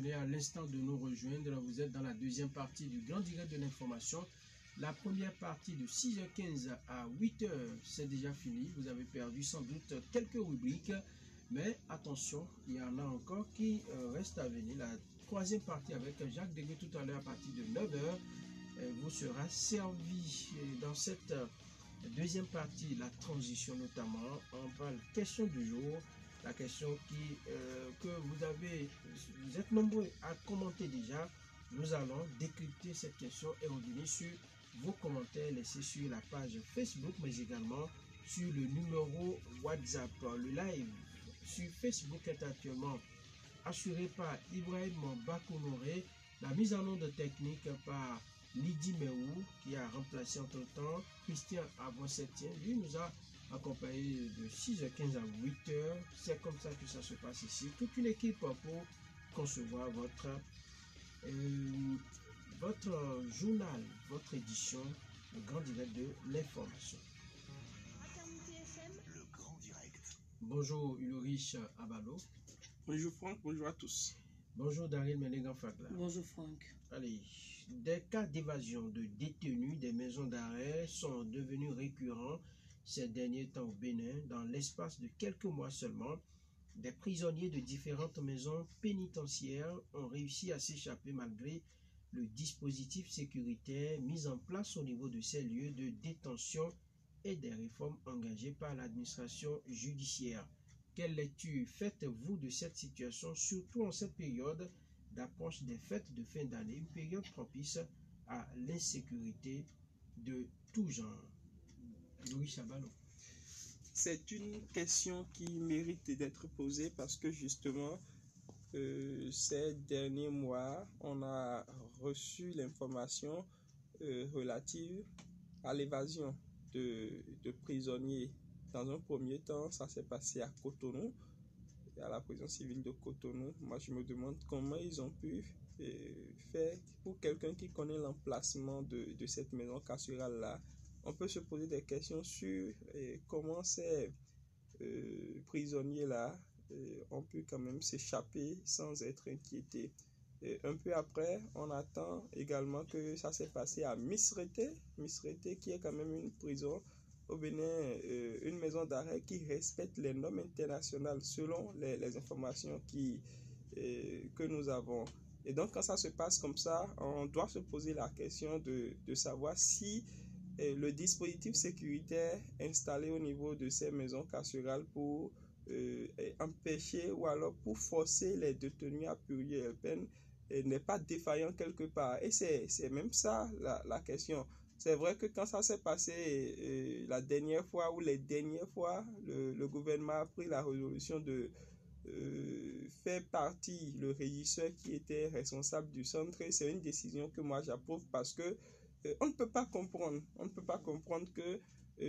venez à l'instant de nous rejoindre, vous êtes dans la deuxième partie du Grand Direct de l'information. La première partie de 6h15 à 8h, c'est déjà fini. Vous avez perdu sans doute quelques rubriques, mais attention, il y en a encore qui restent à venir. La troisième partie avec Jacques Deguet tout à l'heure à partir de 9h vous sera servi. Dans cette deuxième partie, la transition notamment, on parle question du jour. La question que vous êtes nombreux à commenter déjà. Nous allons décrypter cette question et revenir sur vos commentaires laissés sur la page Facebook, mais également sur le numéro WhatsApp. Le live sur Facebook est actuellement assuré par Ibrahim Bakonoré. La mise en onde technique par Lydie Meou, qui a remplacé entre-temps Christian Avon-Septien. Lui nous a accompagné de 6h15 à 8h. C'est comme ça que ça se passe ici. Toute une équipe pour concevoir votre journal, votre édition, le Grand Direct de l'information. Le Grand Direct. Bonjour Ulrich Abalo. Bonjour Franck, bonjour à tous. Bonjour Daryl Menegan-Fagla. Bonjour Franck. Allez, des cas d'évasion de détenus des maisons d'arrêt sont devenus récurrents ces derniers temps au Bénin. Dans l'espace de quelques mois seulement, des prisonniers de différentes maisons pénitentiaires ont réussi à s'échapper malgré le dispositif sécuritaire mis en place au niveau de ces lieux de détention et des réformes engagées par l'administration judiciaire. Quelle lecture faites-vous de cette situation, surtout en cette période d'approche des fêtes de fin d'année, une période propice à l'insécurité de tout genre? Louis Chabalo. C'est une question qui mérite d'être posée parce que justement, ces derniers mois, on a reçu l'information relative à l'évasion de prisonniers. Dans un premier temps, ça s'est passé à Cotonou, à la prison civile de Cotonou. Moi, je me demande comment ils ont pu faire. Pour quelqu'un qui connaît l'emplacement de cette maison carcérale-là, on peut se poser des questions sur comment ces prisonniers-là ont pu quand même s'échapper sans être inquiétés. Un peu après, on attend également que ça s'est passé à Misrete, qui est quand même une prison au Bénin, une maison d'arrêt qui respecte les normes internationales selon les informations que nous avons. Et donc, quand ça se passe comme ça, on doit se poser la question de savoir si le dispositif sécuritaire installé au niveau de ces maisons carcérales pour empêcher ou alors pour forcer les détenus à purger leur peine n'est pas défaillant quelque part. Et c'est même ça la question. C'est vrai que quand ça s'est passé la dernière fois ou les dernières fois, le gouvernement a pris la résolution de faire partie le régisseur qui était responsable du centre. C'est une décision que moi j'approuve parce que on ne peut pas comprendre que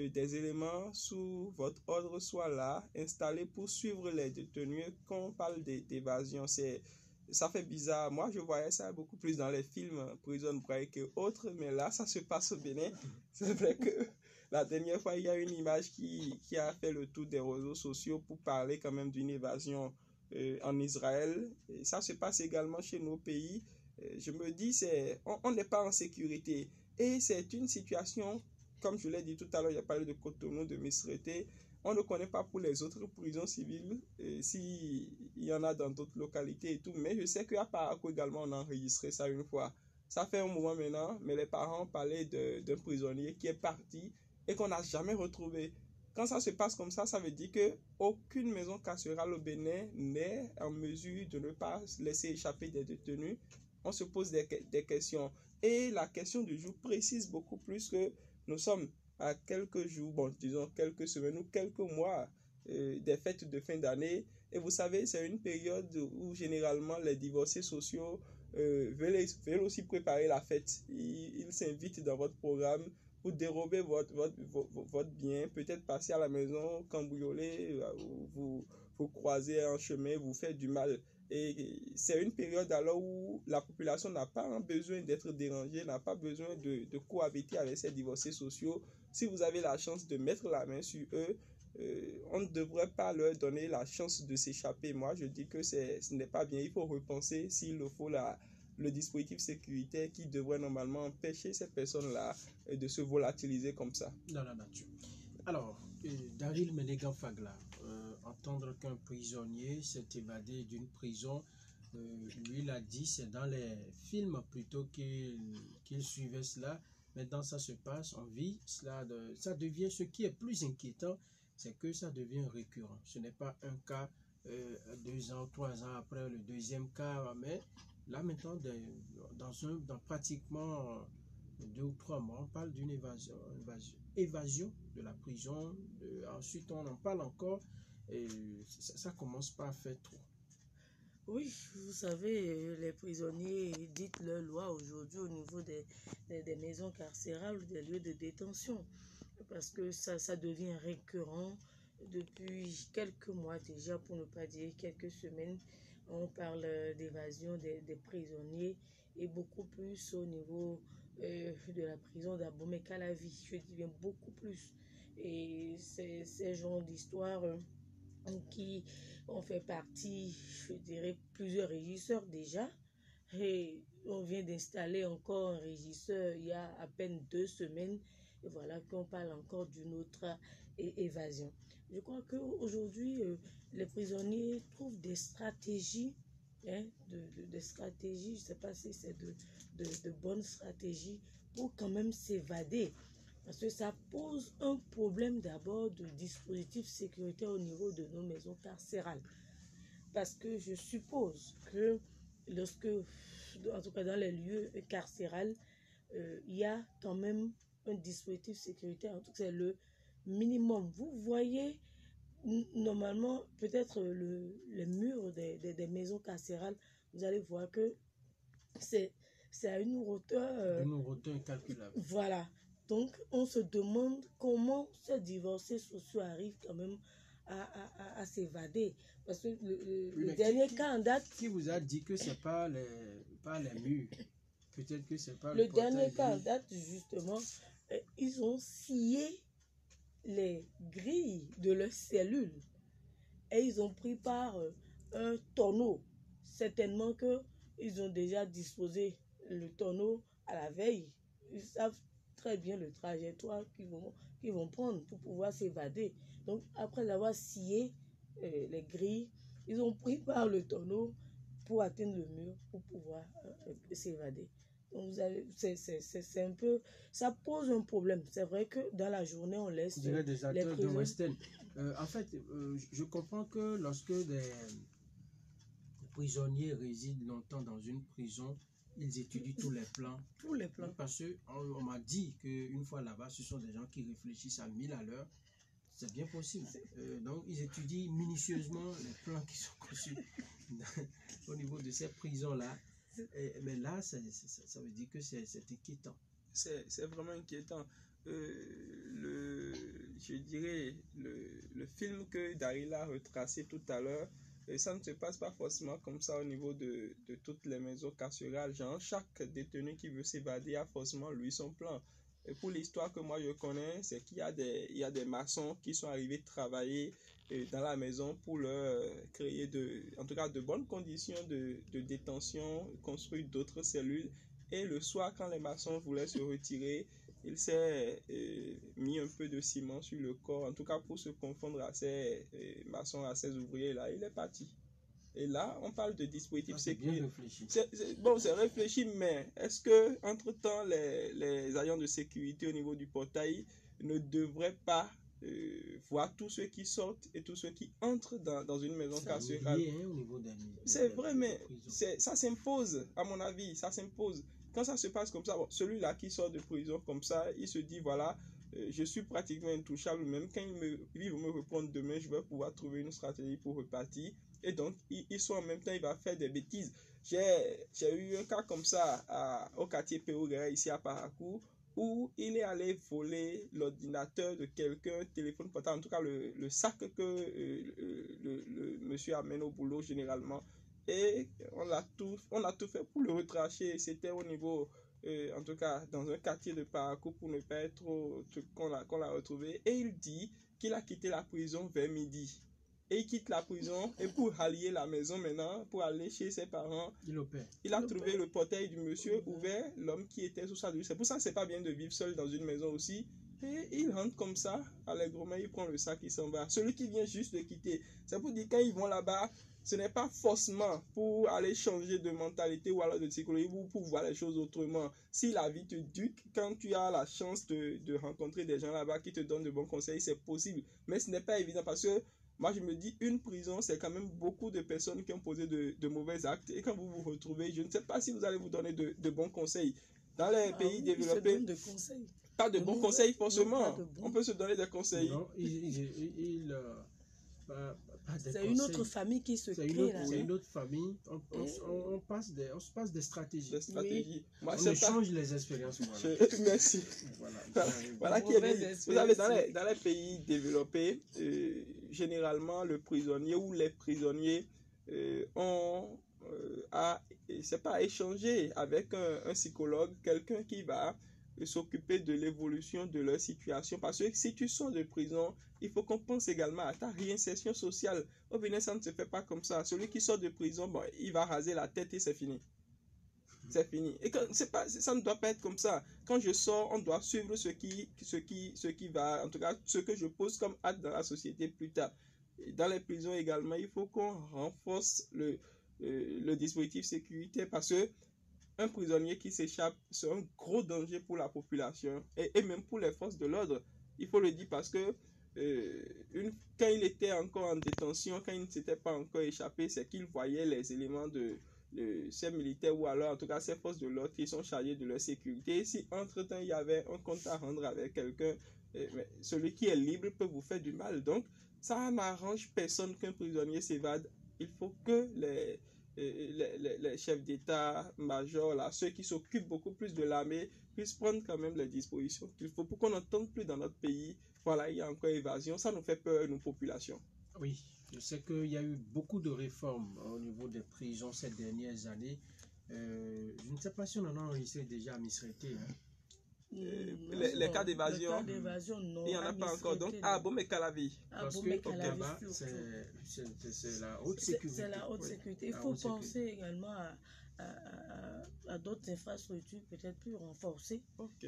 des éléments sous votre ordre soient là, installés pour suivre les détenus. Quand on parle d'évasion, ça fait bizarre. Moi, je voyais ça beaucoup plus dans les films Prison Break et autres, mais là, ça se passe au Bénin. C'est vrai que la dernière fois, il y a une image qui a fait le tour des réseaux sociaux pour parler quand même d'une évasion en Israël. Et ça se passe également chez nos pays. Je me dis, on n'est pas en sécurité. Et c'est une situation, comme je l'ai dit tout à l'heure, il y a parlé de Cotonou, de Misrete. On ne connaît pas pour les autres prisons civiles, s'il y en a dans d'autres localités et tout. Mais je sais qu'à Parakou également, on a enregistré ça une fois. Ça fait un moment maintenant, mais les parents parlaient d'un prisonnier qui est parti et qu'on n'a jamais retrouvé. Quand ça se passe comme ça veut dire qu'aucune maison carcérale au Bénin n'est en mesure de ne pas laisser échapper des détenus. On se pose des questions. Et la question du jour précise beaucoup plus que nous sommes à quelques jours, disons quelques semaines ou quelques mois des fêtes de fin d'année. Et vous savez, c'est une période où généralement les divorcés sociaux veulent aussi préparer la fête. Ils s'invitent dans votre programme pour dérober votre bien, peut-être passer à la maison, cambrioler, vous croiser en chemin, vous faire du mal. Et c'est une période alors où la population n'a pas besoin d'être dérangée, n'a pas besoin de cohabiter avec ces divorcés sociaux. Si vous avez la chance de mettre la main sur eux, on ne devrait pas leur donner la chance de s'échapper. Moi, je dis que ce n'est pas bien. Il faut repenser, s'il le faut, le dispositif sécuritaire qui devrait normalement empêcher ces personnes-là de se volatiliser comme ça. Dans la nature. Alors, Daryl Ménégan Fagla, entendre qu'un prisonnier s'est évadé d'une prison, lui l'a dit, c'est dans les films plutôt qu'il suivait cela. Maintenant, ça se passe, on vit cela. Ça devient, ce qui est plus inquiétant, c'est que ça devient récurrent. Ce n'est pas un cas 2 ans, 3 ans après le deuxième cas, mais là maintenant, dans pratiquement 2 ou 3 mois, on parle d'une évasion de la prison. Ensuite, on en parle encore et ça commence pas à faire trop. Oui, vous savez, les prisonniers dictent leur loi aujourd'hui au niveau des maisons carcérales ou des lieux de détention. Parce que ça devient récurrent depuis quelques mois déjà, pour ne pas dire quelques semaines. On parle d'évasion des prisonniers et beaucoup plus au niveau de la prison d'Abomey-Calavi. Je dis bien beaucoup plus. Et ces genres d'histoires qui ont fait partie, je dirais, plusieurs régisseurs déjà. Et on vient d'installer encore un régisseur il y a à peine 2 semaines. Et voilà qu'on parle encore d'une autre évasion. Je crois qu'aujourd'hui, les prisonniers trouvent des stratégies, des stratégies, je ne sais pas si c'est de bonnes stratégies pour quand même s'évader. Parce que ça pose un problème d'abord de dispositif sécuritaire au niveau de nos maisons carcérales. Parce que je suppose que lorsque, en tout cas dans les lieux carcérales, il y a quand même un dispositif sécuritaire. En tout cas, c'est le minimum. Vous voyez, normalement, peut-être les murs des maisons carcérales, vous allez voir que c'est à une hauteur... Une hauteur incalculable. Voilà. Donc, on se demande comment ces divorcés sociaux arrivent quand même à s'évader. Parce que le dernier cas en date... Qui vous a dit que ce n'est pas les murs? Peut-être que c'est pas le dernier cas en date, justement, ils ont scié les grilles de leurs cellules. Et ils ont pris par un tonneau. Certainement qu'ils ont déjà disposé le tonneau à la veille. Ils savent très bien le trajectoire qu'ils vont prendre pour pouvoir s'évader. Donc, après avoir scié les grilles, ils ont pris par le tonneau pour atteindre le mur pour pouvoir s'évader. Donc, c'est un peu... Ça pose un problème. C'est vrai que dans la journée, on laisse des acteurs de Western. En fait, je comprends que lorsque des prisonniers résident longtemps dans une prison, ils étudient tous les plans. Tous les plans. Parce qu'on m'a dit qu'une fois là-bas, ce sont des gens qui réfléchissent à 1000 à l'heure. C'est bien possible. Donc, ils étudient minutieusement les plans qui sont conçus au niveau de ces prisons-là. Mais là, ça veut dire que c'est inquiétant. C'est vraiment inquiétant. Je dirais, le film que Daryl a retracé tout à l'heure, ça ne se passe pas forcément comme ça au niveau de toutes les maisons carcérales. Genre, chaque détenu qui veut s'évader a forcément lui son plan. Et pour l'histoire que moi je connais, c'est qu'il y a des maçons qui sont arrivés travailler dans la maison pour leur créer en tout cas de bonnes conditions de détention, construire d'autres cellules. Et le soir, quand les maçons voulaient se retirer, il s'est mis un peu de ciment sur le corps, en tout cas pour se confondre à ces maçons, à ces ouvriers-là. Il est parti. Et là, on parle de dispositifs sécuritaires. C'est réfléchi, mais est-ce que entre-temps, les agents de sécurité au niveau du portail ne devraient pas voir tous ceux qui sortent et tous ceux qui entrent dans une maison carcérale? C'est vrai, mais ça s'impose, à mon avis, ça s'impose. Quand ça se passe comme ça, celui-là qui sort de prison comme ça, il se dit, voilà, je suis pratiquement intouchable, même quand il va me reprendre demain, je vais pouvoir trouver une stratégie pour repartir. Et donc, il soit en même temps, il va faire des bêtises. J'ai eu un cas comme ça au quartier Péoguerre, ici à Parakou, où il est allé voler l'ordinateur de quelqu'un, téléphone portable, en tout cas le sac que le monsieur amène au boulot généralement. Et on a tout fait pour le retracher. C'était au niveau en tout cas dans un quartier de Parakou pour ne pas être qu'on l'a retrouvé. Et il dit qu'il a quitté la prison vers midi. Et il quitte la prison et pour rallier la maison maintenant, pour aller chez ses parents, il a trouvé le portail du monsieur ouvert, l'homme qui était sous sa douche. C'est pour ça que c'est pas bien de vivre seul dans une maison aussi. Et il rentre comme ça, allègrement, il prend le sac, il s'en va. Celui qui vient juste de quitter, c'est pour dire quand ils vont là-bas, ce n'est pas forcément pour aller changer de mentalité ou alors de psychologie ou pour voir les choses autrement. Si la vie te duque, quand tu as la chance de rencontrer des gens là-bas qui te donnent de bons conseils, c'est possible. Mais ce n'est pas évident parce que moi, je me dis, une prison, c'est quand même beaucoup de personnes qui ont posé de mauvais actes. Et quand vous vous retrouvez, je ne sais pas si vous allez vous donner de bons conseils. Dans les pays développés, pas de bons conseils forcément. On peut se donner des conseils. Non, c'est une autre famille qui se crée là. C'est une autre famille. On se passe des stratégies. Des stratégies. Oui. Moi, on change les expériences. Merci. Voilà qui est bien. Vous savez, dans les pays développés, généralement, le prisonnier ou les prisonniers ont c'est pas échanger avec un psychologue, quelqu'un qui va s'occuper de l'évolution de leur situation. Parce que si tu sors de prison, il faut qu'on pense également à ta réinsertion sociale. Au Bénin, ça ne se fait pas comme ça. Celui qui sort de prison, bon, il va raser la tête et c'est fini. C'est fini. Et ça ne doit pas être comme ça. Quand je sors, on doit suivre ce qui va, en tout cas, ce que je pose comme acte dans la société plus tard. Et dans les prisons également, il faut qu'on renforce le dispositif sécuritaire parce que un prisonnier qui s'échappe, c'est un gros danger pour la population et même pour les forces de l'ordre. Il faut le dire parce que quand il était encore en détention, quand il ne s'était pas encore échappé, c'est qu'il voyait les éléments de ces militaires ou alors en tout cas ces forces de l'ordre qui sont chargées de leur sécurité. Si entre-temps il y avait un compte à rendre avec quelqu'un, celui qui est libre peut vous faire du mal. Donc ça n'arrange personne qu'un prisonnier s'évade. Il faut que les chefs d'État, majors, là, ceux qui s'occupent beaucoup plus de l'armée, puissent prendre quand même les dispositions qu'il faut pour qu'on n'entende plus dans notre pays. Voilà, il y a encore évasion, ça nous fait peur, nos populations. Oui, je sais qu'il y a eu beaucoup de réformes au niveau des prisons ces dernières années. Je ne sais pas si on en a enregistré déjà à Misrété. Les cas d'évasion, non. Il n'y en a pas encore. Donc, Abomey-Calavi. Parce que au Kaba, c'est la haute sécurité. C'est la haute sécurité. Il faut penser également à d'autres infrastructures peut-être plus renforcées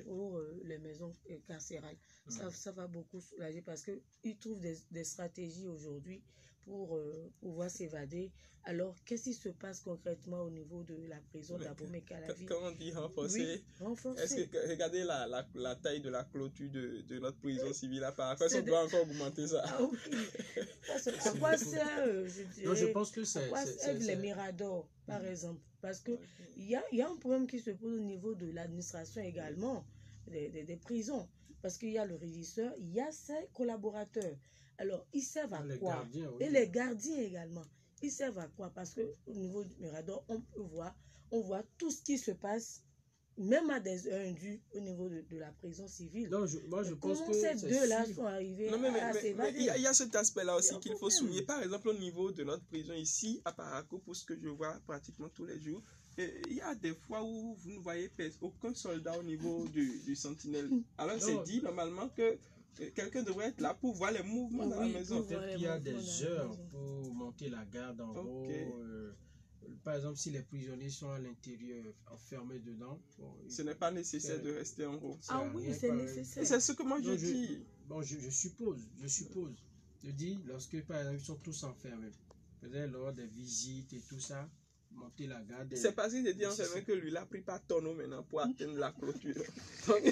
pour les maisons carcérales. Ça va beaucoup soulager parce qu'ils trouvent des stratégies aujourd'hui pour pouvoir s'évader. Alors, qu'est-ce qui se passe concrètement au niveau de la prison d'Abomey-Calavi? Quand on dit renforcer, est-ce que regardez la taille de la clôture de notre prison civile à Paris? Est-ce qu'on doit encore augmenter ça? Ah oui. Pourquoi c'est, je dirais, non, je pense que c'est les Miradors, par exemple? Parce que il y a un problème qui se pose au niveau de l'administration également, des prisons. Parce qu'il y a le régisseur, il y a ses collaborateurs. Alors, ils servent à quoi? Gardiens, oui. Et les gardiens également. Ils servent à quoi? Parce qu'au niveau du Mirador, on voit tout ce qui se passe, même à des heures indues au niveau de la prison civile. Non, moi, je pense que ces deux-là sont arrivés à s'évader. Il y a cet aspect-là aussi qu'il faut souligner. Par exemple, au niveau de notre prison ici, à Parakou, pour ce que je vois pratiquement tous les jours, il y a des fois où vous ne voyez aucun soldat au niveau du sentinelle. Alors, c'est dit normalement que quelqu'un devrait être là pour voir les mouvements dans la maison. Peut-être qu'il y a des heures pour monter la garde en haut. Par exemple, si les prisonniers sont à l'intérieur, enfermés dedans. Bon, ce n'est pas nécessaire de rester en haut. Ah oui, c'est nécessaire. C'est ce que moi je dis. Bon, je suppose. Je dis, lorsque par exemple, ils sont tous enfermés, peut-être lors des visites et tout ça, monter la garde. C'est parce qu'il s'est dit enfermé que lui, il a pris pas tonneau maintenant pour atteindre la clôture. Donc,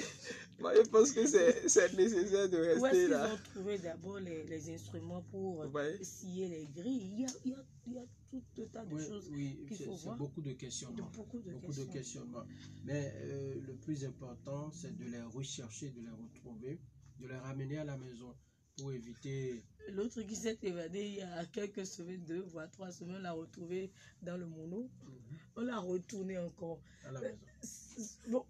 moi, je pense que c'est nécessaire de rester là. Où est-ce qu'ils ont trouvé d'abord les instruments pour scier les grilles? Il y a tout un tas de choses qu'il faut voir. Beaucoup de questionnements. Beaucoup de questionnements. Mais le plus important, c'est de les rechercher, de les retrouver, de les ramener à la maison pour éviter... L'autre qui s'est évadé il y a quelques semaines, 2 voire 3 semaines, on l'a retrouvé dans le mono. On l'a retourné encore. À la maison. Bon,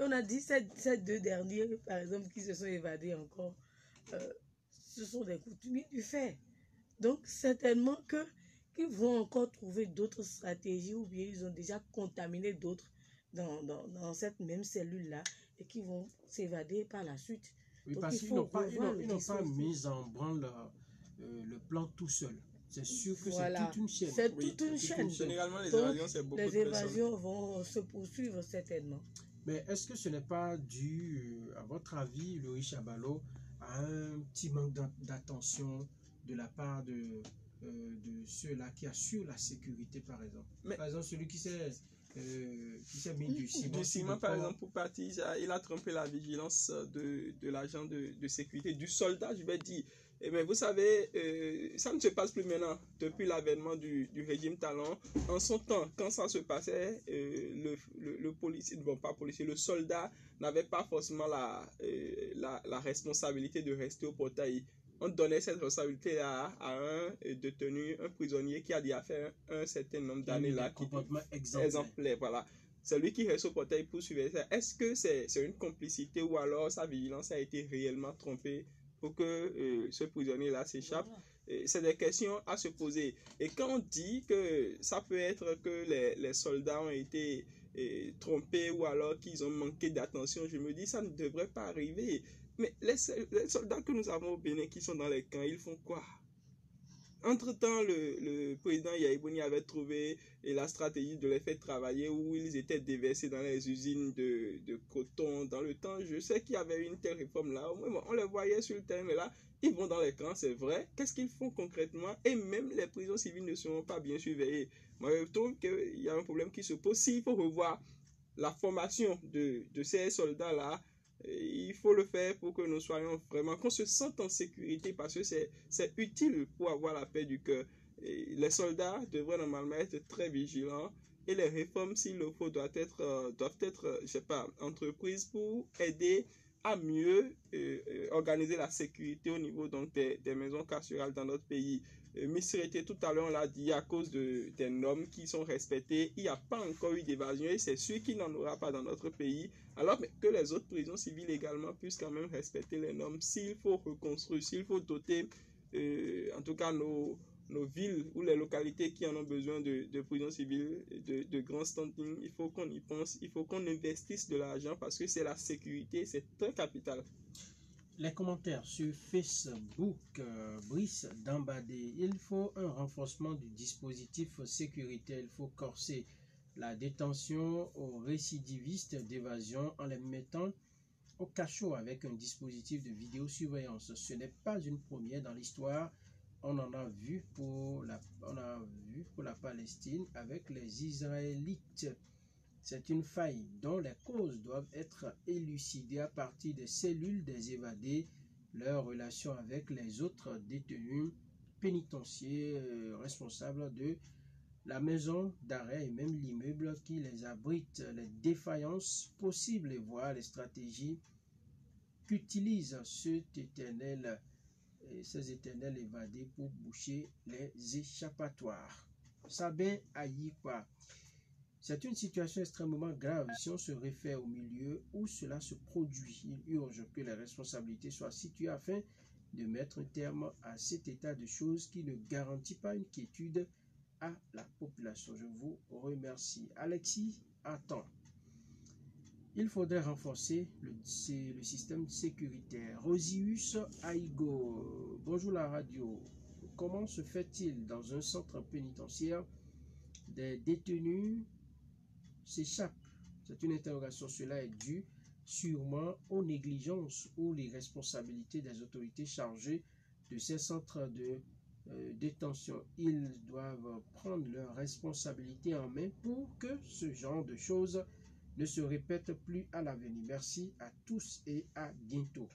on a dit ces 2 derniers, par exemple, qui se sont évadés encore, ce sont des coutumiers du fait. Donc, certainement qu'ils vont encore trouver d'autres stratégies ou bien ils ont déjà contaminé d'autres dans cette même cellule-là et qui vont s'évader par la suite. Oui, Donc, parce il qu'ils faut n'ont pas, revoir le ils n'ont pas dispositif. mis en branle le plan tout seul. C'est sûr que c'est Voilà, toute une chaîne. c'est Oui, toute une chaîne. Généralement, les Donc, évasions, c'est beaucoup de les personnes. évasions vont se poursuivre certainement. Mais est-ce que ce n'est pas dû, à votre avis, Louis Chabalo, à un petit manque d'attention de la part de ceux-là qui assurent la sécurité, par exemple? Par exemple, celui qui s'est mis du ciment. Du ciment, par exemple, pour partir, il a trompé la vigilance de l'agent de sécurité, du soldat, je vais dire. Mais vous savez, ça ne se passe plus maintenant, depuis l'avènement du régime Talon. En son temps, quand ça se passait, le policier, bon pas policier, le soldat n'avait pas forcément la responsabilité de rester au portail. On donnait cette responsabilité à un détenu, un prisonnier qui a déjà fait un certain nombre d'années là. Comportement exemplaire, voilà. C'est lui qui reste au portail pour suivre ça. Est-ce que c'est une complicité ou alors sa vigilance a été réellement trompée pour que ce prisonnier-là s'échappe? Voilà. C'est des questions à se poser. Et quand on dit que ça peut être que les soldats ont été trompés ou alors qu'ils ont manqué d'attention, je me dis ça ne devrait pas arriver. Mais les soldats que nous avons au Bénin qui sont dans les camps, ils font quoi? Entre-temps, le président Yaïbouni avait trouvé la stratégie de les faire travailler où ils étaient déversés dans les usines de coton dans le temps. Je sais qu'il y avait une telle réforme là. On les voyait sur le terrain, mais là, ils vont dans les camps, c'est vrai. Qu'est-ce qu'ils font concrètement? Et même les prisons civiles ne seront pas bien surveillées. Moi, je trouve qu'il y a un problème qui se pose. S'il faut revoir la formation de ces soldats-là, il faut le faire pour que nous soyons vraiment, qu'on se sente en sécurité parce que c'est utile pour avoir la paix du cœur. Les soldats devraient normalement être très vigilants et les réformes, s'il le faut, doivent être, je sais pas, entreprises pour aider à mieux organiser la sécurité au niveau donc des maisons carcérales dans notre pays. Misreté, tout à l'heure, on l'a dit, à cause des normes qui sont respectées, il n'y a pas encore eu d'évasion et c'est sûr qu'il n'en aura pas dans notre pays. Alors que les autres prisons civiles également puissent quand même respecter les normes. S'il faut reconstruire, s'il faut doter, en tout cas nos villes ou les localités qui en ont besoin de prisons civiles, de grands standings, il faut qu'on y pense, il faut qu'on investisse de l'argent parce que c'est la sécurité, c'est très capital. Les commentaires sur Facebook, Brice Dambadé, il faut un renforcement du dispositif sécuritaire, il faut corser la détention aux récidivistes d'évasion en les mettant au cachot avec un dispositif de vidéosurveillance. Ce n'est pas une première dans l'histoire. On en a vu pour la Palestine avec les Israélites. C'est une faille dont les causes doivent être élucidées à partir des cellules des évadés, leurs relations avec les autres détenus pénitentiaires responsables de la maison d'arrêt et même l'immeuble qui les abrite, les défaillances possibles et voir les stratégies qu'utilisent ces éternels évadés pour boucher les échappatoires. Sabin Ayipa. C'est une situation extrêmement grave si on se réfère au milieu où cela se produit. Il urge que les responsabilités soient situées afin de mettre un terme à cet état de choses qui ne garantit pas une quiétude à la population. Je vous remercie. Alexis, attends. Il faudrait renforcer le système sécuritaire. Rosius Aigo, bonjour la radio. Comment se fait-il dans un centre pénitentiaire des détenus s'échappent? C'est une interrogation. Cela est dû sûrement aux négligences ou les responsabilités des autorités chargées de ces centres de détention. Ils doivent prendre leurs responsabilités en main pour que ce genre de choses ne se répète plus à l'avenir. Merci à tous et à bientôt.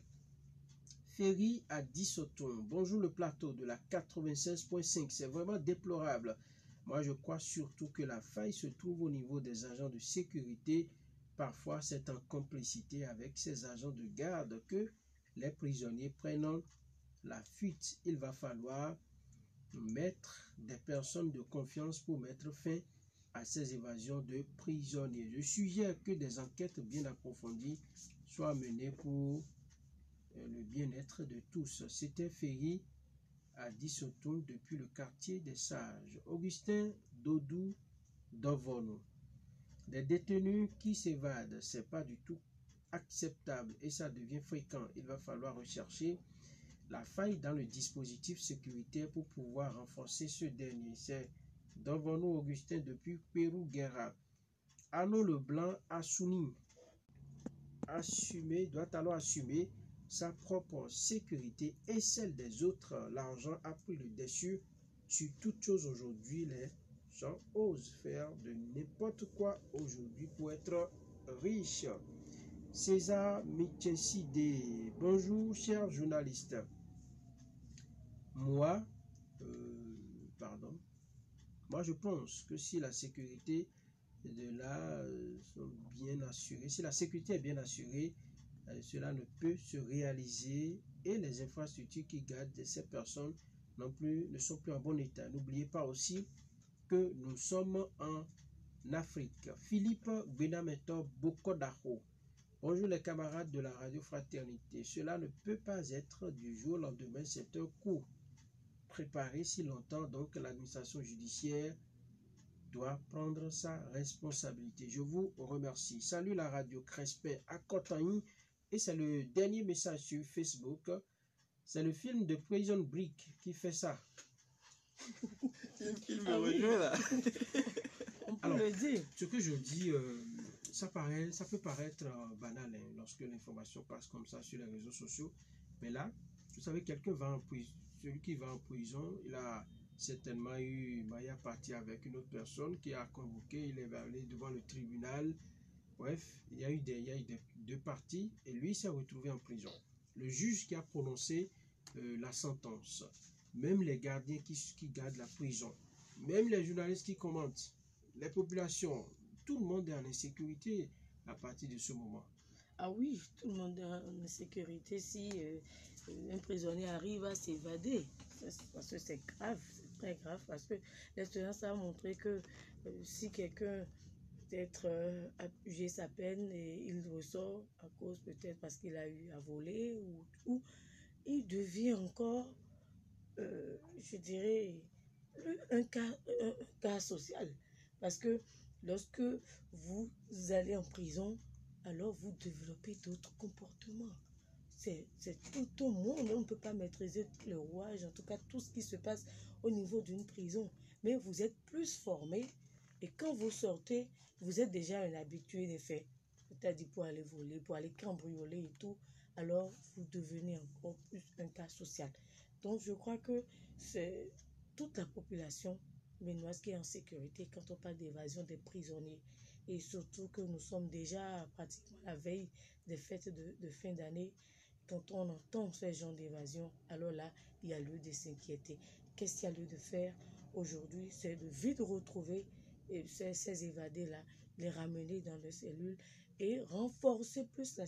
Ferry à Dissoton. Bonjour le plateau de la 96.5. C'est vraiment déplorable. Moi, je crois surtout que la faille se trouve au niveau des agents de sécurité. Parfois, c'est en complicité avec ces agents de garde que les prisonniers prennent la fuite. Il va falloir mettre des personnes de confiance pour mettre fin à ces évasions de prisonniers. Je suggère que des enquêtes bien approfondies soient menées pour le bien-être de tous. C'était Ferry à Dissoton depuis le quartier des Sages. Augustin Dodou Dovono. Des détenus qui s'évadent, ce n'est pas du tout acceptable et ça devient fréquent. Il va falloir rechercher la faille dans le dispositif sécuritaire pour pouvoir renforcer ce dernier. C'est Donvonu Augustin depuis Pérou-Guerra. Arnaud Leblanc doit alors assumer sa propre sécurité et celle des autres. L'argent a pris le dessus sur toute chose aujourd'hui. Les gens osent faire de n'importe quoi aujourd'hui pour être riches. César Micheside, bonjour chers journalistes. Moi je pense que si la sécurité de là sont bien assurées, si la sécurité est bien assurée, cela ne peut se réaliser et les infrastructures qui gardent ces personnes ne sont plus en bon état. N'oubliez pas aussi que nous sommes en Afrique. Philippe Benameto Bokodaho. Bonjour les camarades de la Radio Fraternité. Cela ne peut pas être du jour au lendemain, c'est un coup préparé si longtemps, donc l'administration judiciaire doit prendre sa responsabilité. Je vous remercie. Salut la Radio Crespin à Cotagne. Et c'est le dernier message sur Facebook. C'est le film de Prison Break qui fait ça. Il me rejoint là. On peut le dire. Ce que je dis, ça peut paraître banal lorsque l'information passe comme ça sur les réseaux sociaux. Mais là, vous savez, quelqu'un va en prison. Celui qui va en prison, il a certainement eu Maya parti avec une autre personne qui a convoqué, il est allé devant le tribunal. Bref, il y a eu deux parties et lui s'est retrouvé en prison. Le juge qui a prononcé la sentence, même les gardiens qui gardent la prison, même les journalistes qui commentent, les populations, tout le monde est en insécurité à partir de ce moment. Ah oui, tout le monde est en insécurité si un prisonnier arrive à s'évader. Parce que c'est grave, c'est très grave. Parce que l'expérience a montré que si quelqu'un peut-être a jugé sa peine et il ressort à cause peut-être parce qu'il a eu à voler ou il devient encore, je dirais, un cas social. Parce que lorsque vous allez en prison, alors vous développez d'autres comportements. C'est tout au monde, on ne peut pas maîtriser le rouage, en tout cas tout ce qui se passe au niveau d'une prison. Mais vous êtes plus formé et quand vous sortez, vous êtes déjà un habitué des faits. C'est-à-dire pour aller voler, pour aller cambrioler et tout, alors vous devenez encore plus un cas social. Donc je crois que c'est toute la population béninoise qui est en sécurité quand on parle d'évasion des prisonniers. Et surtout que nous sommes déjà pratiquement à la veille des fêtes de fin d'année. Quand on entend ce genre d'évasion, alors là, il y a lieu de s'inquiéter. Qu'est-ce qu'il y a lieu de faire aujourd'hui? C'est de vite retrouver ces évadés-là, les ramener dans les cellules et renforcer plus la